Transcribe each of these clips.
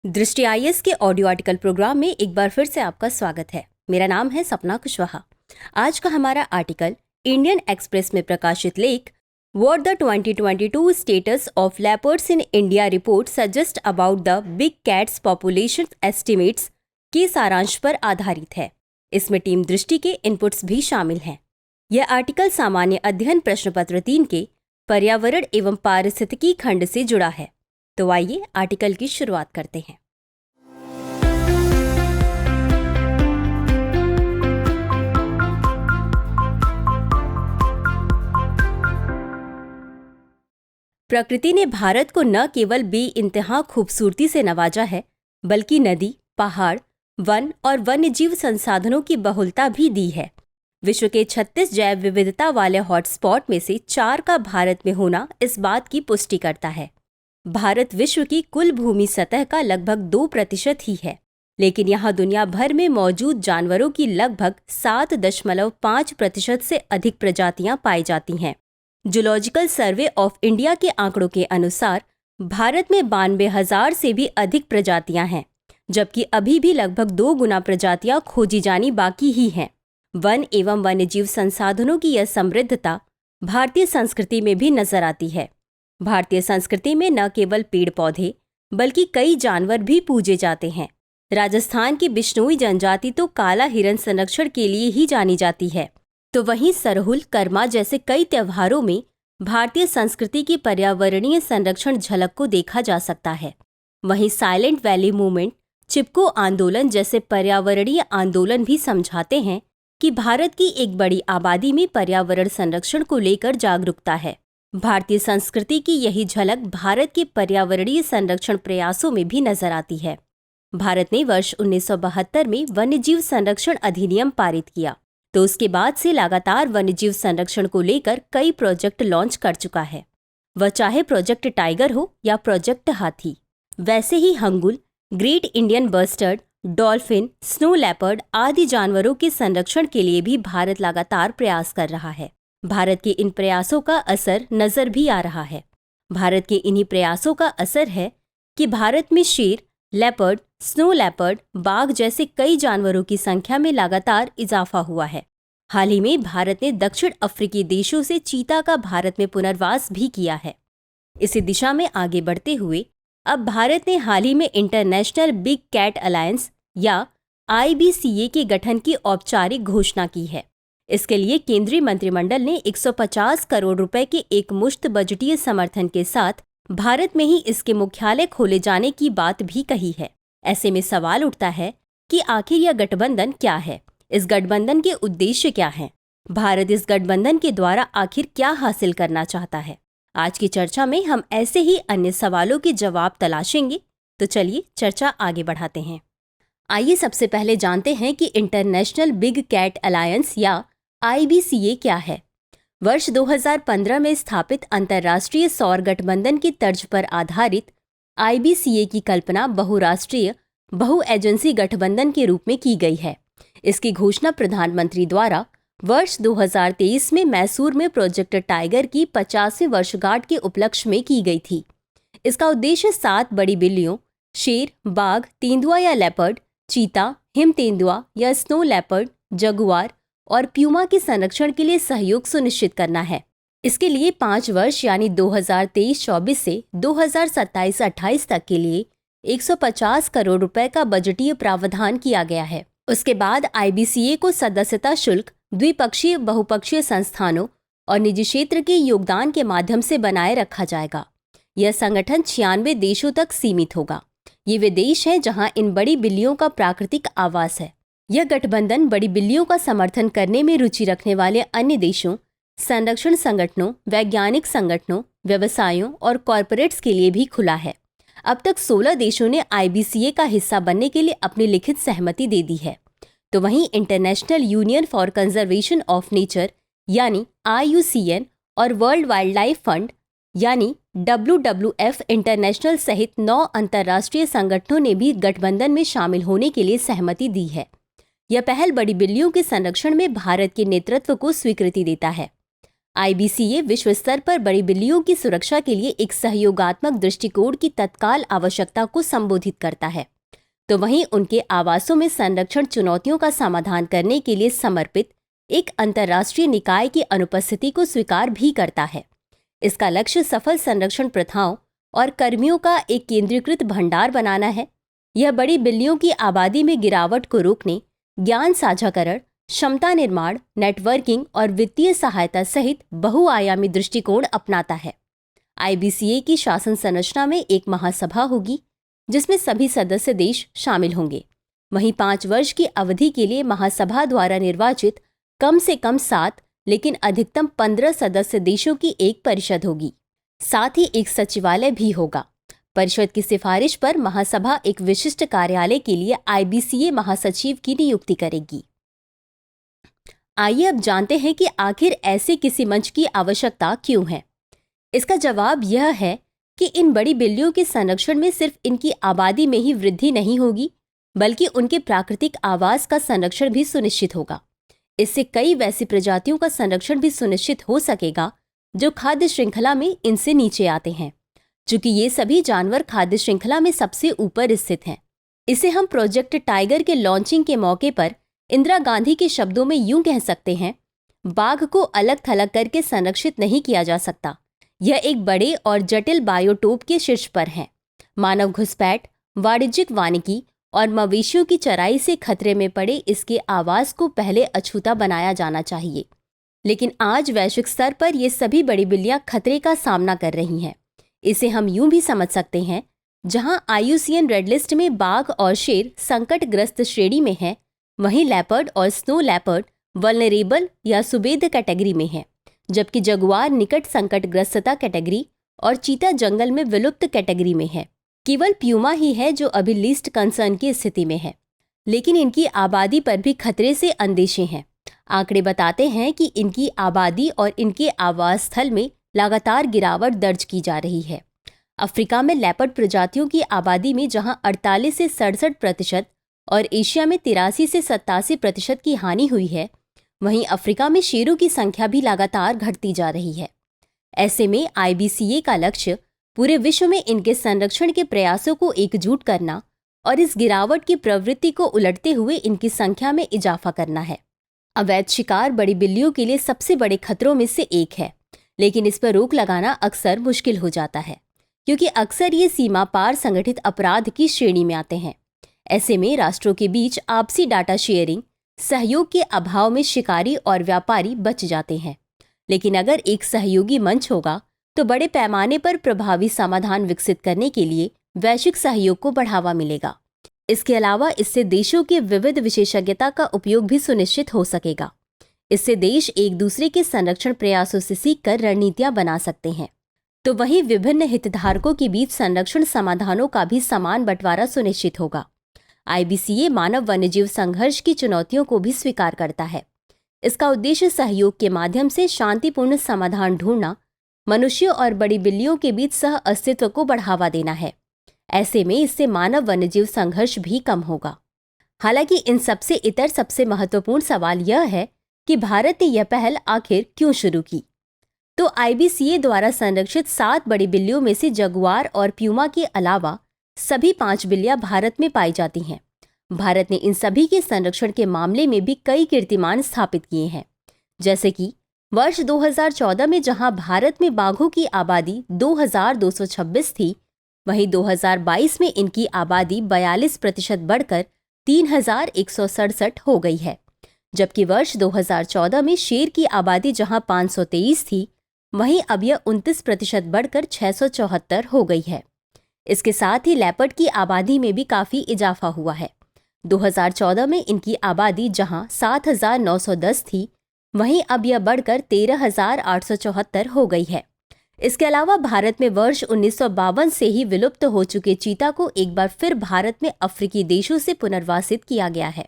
दृष्टि आईएएस के audio article programme में एक बार फिर से आपका स्वागत है। मेरा नाम है सपना कुशवाहा। आज का हमारा आर्टिकल इंडियन एक्सप्रेस में प्रकाशित लेख what the 2022 status of leopards in India report suggest about the big cats population estimates के सारांश पर आधारित है। इसमें टीम दृष्टि के इनपुट्स भी शामिल हैं। यह आर्टिकल सामान्य अध्ययन प्रश्न पत्र 3 के पर्यावरण एवं पारिस्थितिकी खंड से जुड़ा है। तो आइए आर्टिकल की शुरुआत करते हैं। प्रकृति ने भारत को न केवल बेइंतहा खूबसूरती से नवाजा है, बल्कि नदी, पहाड़, वन और वन्यजीव संसाधनों की बहुलता भी दी है। विश्व के 36 जैव विविधता वाले हॉटस्पॉट में से 4 का भारत में होना इस बात की पुष्टि करता है। भारत विश्व की कुल भूमि सतह का लगभग 2% ही है, लेकिन यहाँ दुनिया भर में मौजूद जानवरों की लगभग 7.5% से अधिक प्रजातियां पाई जाती हैं। जूलॉजिकल सर्वे ऑफ इंडिया के आंकड़ों के अनुसार भारत में 92,000 से भी अधिक प्रजातियां हैं, जबकि अभी भी लगभग 2 गुना प्रजातियां खोजी जानी बाकी ही हैं। वन एवं वन्यजीव संसाधनों की यह समृद्धता भारतीय संस्कृति में भी नजर आती है। भारतीय संस्कृति में न केवल पेड़ पौधे बल्कि कई जानवर भी पूजे जाते हैं। राजस्थान की बिश्नोई जनजाति तो काला हिरण संरक्षण के लिए ही जानी जाती है, तो वहीं सरहुल, कर्मा जैसे कई त्योहारों में भारतीय संस्कृति की पर्यावरणीय संरक्षण झलक को देखा जा सकता है। वहीं साइलेंट वैली मूवमेंट, चिपको आंदोलन जैसे पर्यावरणीय आंदोलन भी समझाते हैं कि भारत की एक बड़ी आबादी में पर्यावरण संरक्षण को लेकर जागरूकता है। भारतीय संस्कृति की यही झलक भारत के पर्यावरणीय संरक्षण प्रयासों में भी नजर आती है। भारत ने वर्ष 1972 में वन्यजीव संरक्षण अधिनियम पारित किया, तो उसके बाद से लगातार वन्यजीव संरक्षण को लेकर कई प्रोजेक्ट लॉन्च कर चुका है। वह चाहे प्रोजेक्ट टाइगर हो या प्रोजेक्ट हाथी। वैसे ही हंगुल, great Indian bustard, dolphin, snow leopard आदि जानवरों के संरक्षण के लिए भी भारत लगातार प्रयास कर रहा है। भारत के इन प्रयासों का असर नजर भी आ रहा है। भारत के इन्हीं प्रयासों का असर है कि भारत में शेर, लेपर्ड, स्नो लेपर्ड, बाघ जैसे कई जानवरों की संख्या में लगातार इजाफा हुआ है। हाल ही में भारत ने दक्षिण अफ्रीकी देशों से चीता का भारत में पुनर्वास भी किया है। इसी दिशा में आगे बढ़ते हुए अब भारत ने हाल ही में इंटरनेशनल बिग कैट अलायंस या IBCA के गठन की औपचारिक घोषणा की है। इसके लिए केंद्रीय मंत्रिमंडल ने 150 करोड़ रुपए के एक मुश्त बजटीय समर्थन के साथ भारत में ही इसके मुख्यालय खोले जाने की बात भी कही है। ऐसे में सवाल उठता है कि आखिर यह गठबंधन क्या है? इस गठबंधन के उद्देश्य क्या हैं? भारत इस गठबंधन के द्वारा आखिर क्या हासिल करना चाहता है? आज की चर्चा में हम ऐसे ही अन्य सवालों के जवाब तलाशेंगे। तो चलिए चर्चा आगे बढ़ाते हैं। आइए सबसे पहले जानते हैं कि इंटरनेशनल बिग कैट अलायंस या IBCA क्या है। वर्ष 2015 में स्थापित अंतर्राष्ट्रीय सौर गठबंधन की तर्ज पर आधारित IBCA की कल्पना बहुराष्ट्रीय बहु एजेंसी गठबंधन के रूप में की गई है। इसकी घोषणा प्रधानमंत्री द्वारा वर्ष 2023 में मैसूर में प्रोजेक्ट टाइगर की 50वीं वर्षगांठ के उपलक्ष्य में की गई थी। इसका उद्देश्य 7 बड़ी बिल्लियों, शेर, बाघ, तेंदुआ या लेपर्ड, चीता, हिम तेंदुआ या स्नो लेपर्ड, जगुआर और प्यूमा के संरक्षण के लिए सहयोग सुनिश्चित करना है। इसके लिए 5 वर्ष यानी 2023-24 से 2027-28 तक के लिए 150 करोड़ रुपए का बजटीय प्रावधान किया गया है। उसके बाद IBCA को सदस्यता शुल्क द्विपक्षीय बहुपक्षीय संस्थानों और निजी क्षेत्र के योगदान के माध्यम से बनाए रखा जाएगा। यह संगठन 96 देशों तक सीमित होगा। ये वे देश हैं जहां इन बड़ी बिल्लियों का प्राकृतिक आवास है। यह गठबंधन बड़ी बिल्लियों का समर्थन करने में रुचि रखने वाले अन्य देशों, संरक्षण संगठनों, वैज्ञानिक संगठनों, व्यवसायों और कॉरपोरेट्स के लिए भी खुला है। अब तक 16 देशों ने IBCA का हिस्सा बनने के लिए अपनी लिखित सहमति दे दी है। तो वहीं international union for conservation of nature यानी IUCN और वर्ल्ड वाइल्ड लाइफ फंड यानी WWF इंटरनेशनल सहित 9 अंतर्राष्ट्रीय संगठनों ने भी गठबंधन में शामिल होने के लिए सहमति दी है। यह पहल बड़ी बिल्लियों के संरक्षण में भारत के नेतृत्व को स्वीकृति देता है। IBCA विश्व स्तर पर बड़ी बिल्लियों की सुरक्षा के लिए एक सहयोगात्मक दृष्टिकोण की तत्काल आवश्यकता को संबोधित करता है, तो वहीं उनके आवासों में संरक्षण चुनौतियों का समाधान करने के लिए समर्पित एक अंतर्राष्ट्रीय निकाय की अनुपस्थिति को स्वीकार भी करता है। इसका लक्ष्य सफल संरक्षण प्रथाओं और कर्मियों का एक केंद्रीकृत भंडार बनाना है। यह बड़ी बिल्लियों की आबादी में गिरावट को रोकने, ज्ञान साझाकरण, क्षमता निर्माण, नेटवर्किंग और वित्तीय सहायता सहित बहुआयामी दृष्टिकोण अपनाता है। IBCA की शासन संरचना में एक महासभा होगी जिसमें सभी सदस्य देश शामिल होंगे। वहीं 5 वर्ष की अवधि के लिए महासभा द्वारा निर्वाचित कम से कम 7 लेकिन अधिकतम 15 सदस्य देशों की एक परिषद होगी। साथ ही एक सचिवालय भी होगा। परिषद की सिफारिश पर महासभा एक विशिष्ट कार्यालय के लिए IBCA महासचिव की नियुक्ति करेगी। आइए अब जानते हैं कि आखिर ऐसे किसी मंच की आवश्यकता क्यों है। इसका जवाब यह है कि इन बड़ी बिल्लियों के संरक्षण में सिर्फ इनकी आबादी में ही वृद्धि नहीं होगी, बल्कि उनके प्राकृतिक आवास का संरक्षण भी सुनिश्चित होगा। इससे कई वैसी प्रजातियों का संरक्षण भी सुनिश्चित हो सकेगा जो खाद्य श्रृंखला में इनसे नीचे आते हैं, चूंकि ये सभी जानवर खाद्य श्रृंखला में सबसे ऊपर स्थित हैं। इसे हम प्रोजेक्ट टाइगर के लॉन्चिंग के मौके पर इंदिरा गांधी के शब्दों में यूं कह सकते हैं, बाघ को अलग थलग करके संरक्षित नहीं किया जा सकता। यह एक बड़े और जटिल बायोटोप के शीर्ष पर है। मानव घुसपैठ, वाणिज्यिक वानिकी और मवेशियों की चराई से खतरे में पड़े इसके आवास को पहले अछूता बनाया जाना चाहिए। लेकिन आज वैश्विक स्तर पर ये सभी बड़ी बिल्लियां खतरे का सामना कर रही हैं। इसे हम यूं भी समझ सकते हैं, जहां IUCN रेड लिस्ट में बाघ और शेर संकटग्रस्त श्रेणी में है, वहीं लेपर्ड और स्नो लेपर्ड वल्नरेबल या सुबेद कैटेगरी में है, जबकि जगुआर निकट संकटग्रस्तता कैटेगरी और चीता जंगल में विलुप्त कैटेगरी में है। केवल प्यूमा ही है जो अभी लीस्ट कंसर्न की स्थिति में है, लेकिन इनकी आबादी पर भी खतरे से अंदेशे हैं। आंकड़े बताते हैं कि इनकी आबादी और इनके आवास स्थल में लगातार गिरावट दर्ज की जा रही है। अफ्रीका में लेपर्ड प्रजातियों की आबादी में जहां 48 से 67% और एशिया में 83 से 87% की हानि हुई है, वहीं अफ्रीका में शेरों की संख्या भी लगातार घटती जा रही है। ऐसे में IBCA का लक्ष्य पूरे विश्व में इनके संरक्षण के प्रयासों को एकजुट करना और इस गिरावट की प्रवृत्ति को उलटते हुए इनकी संख्या में इजाफा करना है। अवैध शिकार बड़ी बिल्लियों के लिए सबसे बड़े खतरों में से एक है, लेकिन इस पर रोक लगाना अक्सर मुश्किल हो जाता है, क्योंकि अक्सर ये सीमा पार संगठित अपराध की श्रेणी में आते हैं। ऐसे में राष्ट्रों के बीच आपसी डाटा शेयरिंग, सहयोग के अभाव में शिकारी और व्यापारी बच जाते हैं। लेकिन अगर एक सहयोगी मंच होगा तो बड़े पैमाने पर प्रभावी समाधान विकसित करने के लिए वैश्विक सहयोग को बढ़ावा मिलेगा। इसके अलावा इससे देशों के विविध विशेषज्ञता का उपयोग भी सुनिश्चित हो सकेगा। इससे देश एक दूसरे के संरक्षण प्रयासों से सीखकर रणनीतियां बना सकते हैं। तो वहीं विभिन्न हितधारकों के बीच संरक्षण समाधानों का भी समान बंटवारा सुनिश्चित होगा। IBCA मानव वन्यजीव संघर्ष की चुनौतियों को भी स्वीकार करता है। इसका उद्देश्य सहयोग के माध्यम से शांतिपूर्ण समाधान ढूंढना, मनुष्य और बड़ी बिल्लियों के बीच सह अस्तित्व को बढ़ावा देना है। ऐसे में इससे मानव वन्यजीव संघर्ष भी कम होगा। हालांकि इन सबसे इतर सबसे महत्वपूर्ण सवाल यह है कि भारत ने यह पहल आखिर क्यों शुरू की। तो IBCA द्वारा संरक्षित 7 बड़ी बिल्लियों में से जगुआर और प्यूमा के अलावा सभी 5 बिल्लियां भारत में पाई जाती हैं। भारत ने इन सभी के संरक्षण के मामले में भी कई कीर्तिमान स्थापित किए हैं, जैसे कि वर्ष 2014 में जहां भारत में बाघों की आबादी 2226 थी, वहीं 2022 में इनकी आबादी 42% बढ़कर 3167 हो गई है। जबकि वर्ष 2014 में शेर की आबादी जहां 523 थी, वहीं अब यह 29% बढ़कर 674 हो गई है। इसके साथ ही लेपर्ड की आबादी में भी काफी इजाफा हुआ है। 2014 में इनकी आबादी जहां 7910 थी, वहीं अब यह बढ़कर 13874 हो गई है। इसके अलावा भारत में वर्ष 1952 से ही विलुप्त हो चुके चीता को एक बार फिर भारत में अफ्रीकी देशों से पुनर्वासित किया गया है।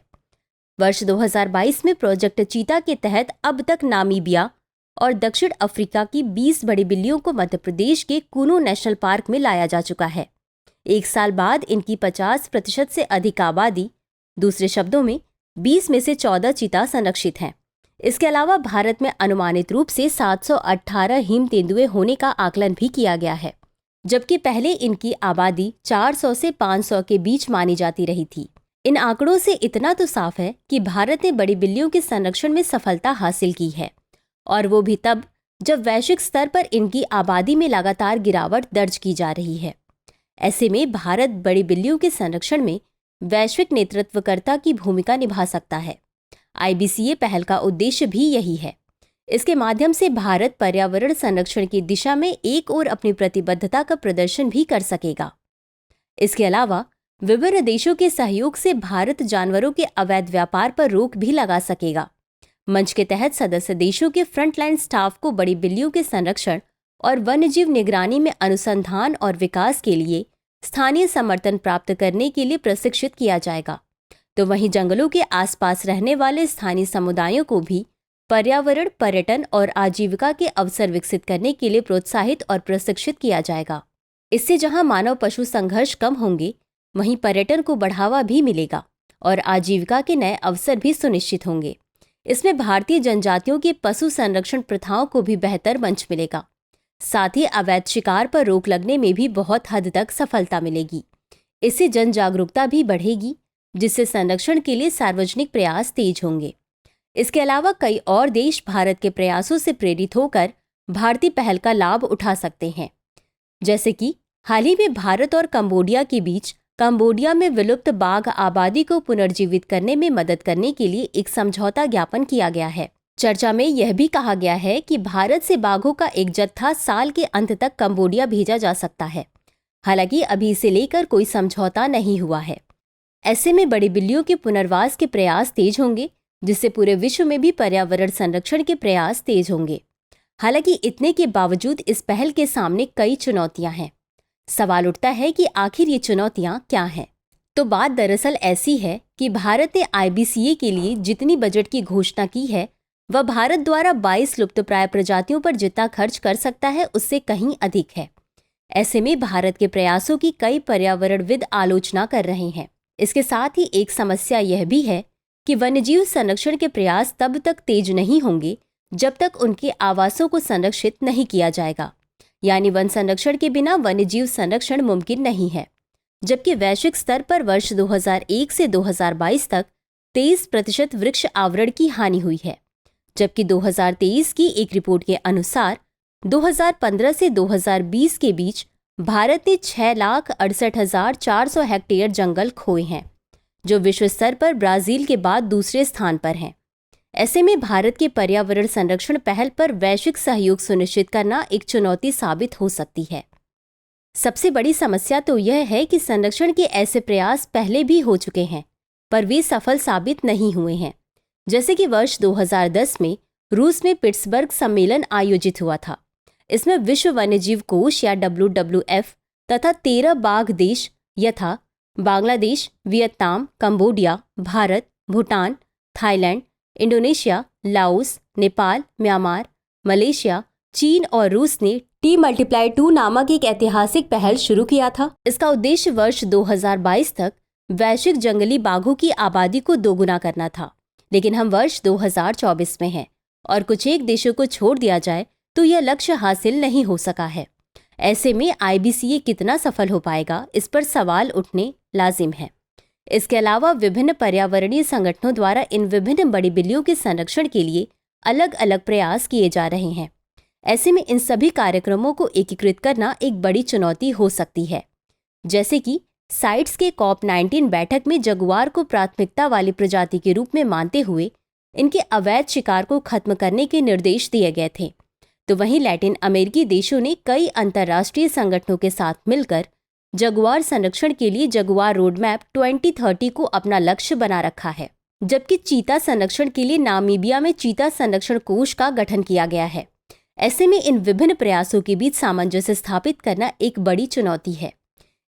वर्ष 2022 में प्रोजेक्ट चीता के तहत अब तक नामीबिया और दक्षिण अफ्रीका की 20 बड़ी बिल्लियों को मध्य प्रदेश के कूनो नेशनल पार्क में लाया जा चुका है। एक साल बाद इनकी 50% से अधिक आबादी, दूसरे शब्दों में 20 में से 14 चीता संरक्षित हैं। इसके अलावा भारत में अनुमानित रूप से 718 हिम तेंदुए होने का आकलन भी किया गया है, जबकि पहले इनकी आबादी 400 से 500 के बीच मानी जाती रही थी। इन आंकड़ों से इतना तो साफ है कि भारत ने बड़ी बिल्लियों के संरक्षण में सफलता हासिल की है, और वो भी तब जब वैश्विक स्तर पर इनकी आबादी में लगातार गिरावट दर्ज की जा रही है। ऐसे में भारत बड़ी बिल्लियों के संरक्षण में वैश्विक नेतृत्वकर्ता की भूमिका निभा सकता है। IBCA पहल का उद्देश्य भी यही है। इसके माध्यम से भारत पर्यावरण संरक्षण की दिशा में एक और अपनी प्रतिबद्धता का प्रदर्शन भी कर सकेगा। इसके अलावा विभिन्न देशों के सहयोग से भारत जानवरों के अवैध व्यापार पर रोक भी लगा सकेगा। मंच के तहत सदस्य देशों के फ्रंटलाइन स्टाफ को बड़ी बिल्लियों के संरक्षण और वन्यजीव निगरानी में अनुसंधान और विकास के लिए स्थानीय समर्थन प्राप्त करने के लिए प्रशिक्षित किया जाएगा। तो वहीं जंगलों के आसपास रहने वाले स्थानीय समुदायों को भी पर्यावरण, पर्यटन और आजीविका के अवसर विकसित करने के लिए प्रोत्साहित और प्रशिक्षित किया जाएगा। इससे जहां मानव पशु संघर्ष कम होंगे, वहीं पर्यटन को बढ़ावा भी मिलेगा और आजीविका के नए अवसर भी सुनिश्चित होंगे। इसमें भारतीय जनजातियों की पशु संरक्षण प्रथाओं को भी बेहतर मंच मिलेगा। साथ ही अवैध शिकार पर रोक लगने में भी बहुत हद तक सफलता मिलेगी। इससे जन जागरूकता भी बढ़ेगी, जिससे संरक्षण के लिए सार्वजनिक प्रयास तेज होंगे। इसके अलावा कई और देश भारत के प्रयासों से प्रेरित होकर भारतीय पहल का लाभ उठा सकते हैं। जैसे कि हाल ही में भारत और कंबोडिया के बीच कंबोडिया में विलुप्त बाघ आबादी को पुनर्जीवित करने में मदद करने के लिए एक समझौता ज्ञापन किया गया है। चर्चा में यह भी कहा गया है कि भारत से बाघों का एक जत्था साल के अंत तक कंबोडिया भेजा जा सकता है। हालांकि अभी इसे लेकर कोई समझौता नहीं हुआ है। ऐसे में बड़ी बिल्लियों के पुनर्वास के प्रयास तेज होंगे, जिससे पूरे विश्व में भी पर्यावरण संरक्षण के प्रयास तेज होंगे। हालांकि इतने के बावजूद इस पहल के सामने कई चुनौतियां हैं। सवाल उठता है कि आखिर ये चुनौतियां क्या हैं? तो बात दरअसल ऐसी है कि भारत ने IBCA के लिए जितनी बजट की घोषणा की है, वह भारत द्वारा 22 लुप्तप्राय प्रजातियों पर जितना खर्च कर सकता है, उससे कहीं अधिक है। ऐसे में भारत के प्रयासों की कई पर्यावरणविद आलोचना कर रहे हैं। इसके साथ ही एक समस्या यह भी है कि वन्यजीव संरक्षण के प्रयास तब तक तेज नहीं होंगे जब तक उनके आवासों को संरक्षित नहीं किया जाएगा। यानी वन संरक्षण के बिना वन्यजीव संरक्षण मुमकिन नहीं है। जबकि वैश्विक स्तर पर वर्ष 2001 से 2022 तक 23% वृक्ष आवरण की हानि हुई है, जबकि 2023 की एक रिपोर्ट के अनुसार 2015 से 2020 के बीच भारत ने 6,68,400 हेक्टेयर जंगल खोए हैं, जो विश्व स्तर पर ब्राजील के बाद दूसरे स्थान पर हैं। ऐसे में भारत के पर्यावरण संरक्षण पहल पर वैश्विक सहयोग सुनिश्चित करना एक चुनौती साबित हो सकती है। सबसे बड़ी समस्या तो यह है कि संरक्षण के ऐसे प्रयास पहले भी हो चुके हैं, पर वे सफल साबित नहीं हुए हैं। जैसे कि वर्ष 2010 में रूस में पिट्सबर्ग सम्मेलन आयोजित हुआ था। इसमें विश्व वन्यजीव कोष या WWF तथा 13 बाघ देश यथा Bangladesh, Vietnam, Cambodia, Bharat, Bhutan, Thailand, Indonesia, Laos, Nepal, Myanmar, Malaysia, चीन और रूस ने T×2 नामक एक ऐतिहासिक पहल शुरू किया था। इसका उद्देश्य वर्ष 2022 तक वैश्विक जंगली बाघों की आबादी को दोगुना करना था। लेकिन हम वर्ष 2024 में हैं और कुछ एक देशों को छोड़ दिया जाए तो यह लक्ष्य हासिल नहीं हो सका है। ऐसे में IBCA कितना सफल हो पाएगा, इस पर सवाल उठने लाजिम है। इसके अलावा विभिन्न पर्यावरणीय संगठनों द्वारा इन विभिन्न बड़ी बिल्लियों के संरक्षण के लिए अलग अलग प्रयास किए जा रहे हैं। ऐसे में इन सभी कार्यक्रमों को एकीकृत करना एक बड़ी चुनौती हो सकती है। जैसे कि साइट्स के COP19 बैठक में जगुआर को प्राथमिकता वाली प्रजाति के रूप में मानते हुए इनके अवैध शिकार को खत्म करने के निर्देश दिए गए थे। तो वहीं लैटिन अमेरिकी देशों ने कई अंतर्राष्ट्रीय संगठनों के साथ मिलकर जगुआर संरक्षण के लिए जगुआर रोड मैप 2030 को अपना लक्ष्य बना रखा है। जबकि चीता संरक्षण के लिए नामीबिया में चीता संरक्षण कोष का गठन किया गया है। ऐसे में इन विभिन्न प्रयासों के बीच सामंजस्य स्थापित करना एक बड़ी चुनौती है।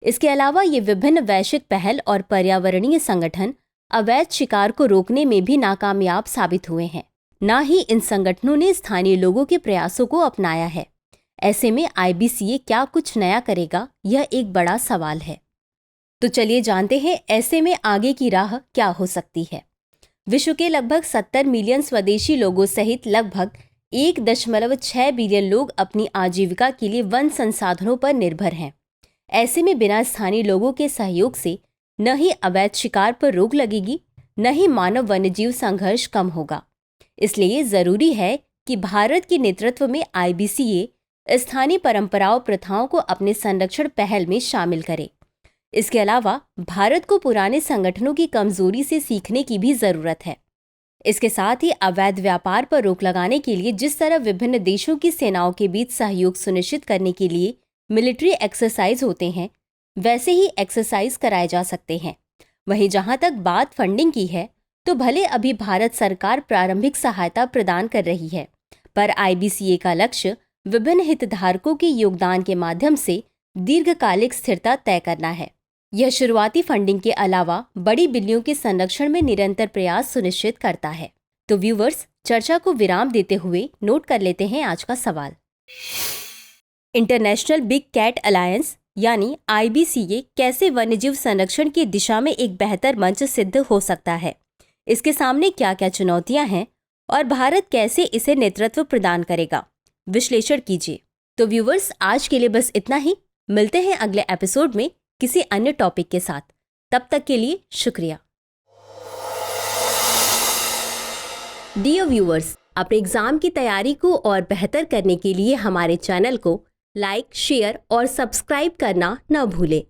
इसके अलावा ये विभिन्न वैश्विक पहल और पर्यावरणीय संगठन अवैध शिकार को रोकने में भी नाकामयाब साबित हुए हैं। न ही इन संगठनों ने स्थानीय लोगों के प्रयासों को अपनाया है। ऐसे में IBCA क्या कुछ नया करेगा, यह एक बड़ा सवाल है। तो चलिए जानते हैं ऐसे में आगे की राह क्या हो सकती है। विश्व के लगभग 70 मिलियन स्वदेशी लोगों सहित लगभग 1.6 बिलियन लोग अपनी आजीविका के लिए वन संसाधनों पर निर्भर हैं। ऐसे में बिना स्थानीय लोगों के सहयोग से न ही अवैध शिकार पर रोक लगेगी, न ही मानव वन्यजीव संघर्ष कम होगा। इसलिए जरूरी है कि भारत के नेतृत्व में IBCA स्थानीय परंपराओं प्रथाओं को अपने संरक्षण पहल में शामिल करे। इसके अलावा भारत को पुराने संगठनों की कमजोरी से सीखने की भी जरूरत है। इसके साथ ही अवैध व्यापार पर रोक लगाने के लिए जिस तरह विभिन्न देशों की सेनाओं के बीच सहयोग सुनिश्चित करने के लिए मिलिट्री एक्सरसाइज होते हैं, वैसे ही एक्सरसाइज कराए जा सकते हैं। वहीं जहां तक बात फंडिंग की है, तो भले अभी भारत सरकार प्रारंभिक सहायता प्रदान कर रही है, पर IBCA का लक्ष्य विभिन्न हितधारकों के योगदान के माध्यम से दीर्घकालिक स्थिरता तय करना है। यह शुरुआती फंडिंग के अलावा बड़ी बिल्लियों के संरक्षण में निरंतर प्रयास सुनिश्चित करता है। तो व्यूवर्स, चर्चा को विराम देते हुए नोट कर लेते हैं आज का सवाल। इंटरनेशनल बिग कैट अलायंस यानी IBCA कैसे वन्यजीव संरक्षण की दिशा में एक बेहतर मंच सिद्ध हो सकता है? इसके सामने क्या क्या चुनौतियां हैं और भारत कैसे इसे नेतृत्व प्रदान करेगा? विश्लेषण कीजिए। तो व्यूवर्स, आज के लिए बस इतना ही। मिलते हैं अगले एपिसोड में किसी अन्य टॉपिक के साथ। तब तक के लिए शुक्रिया। डियर व्यूअर्स, अपने एग्जाम की तैयारी को और बेहतर करने के लिए हमारे चैनल को लाइक, शेयर और सब्सक्राइब करना न भूलें।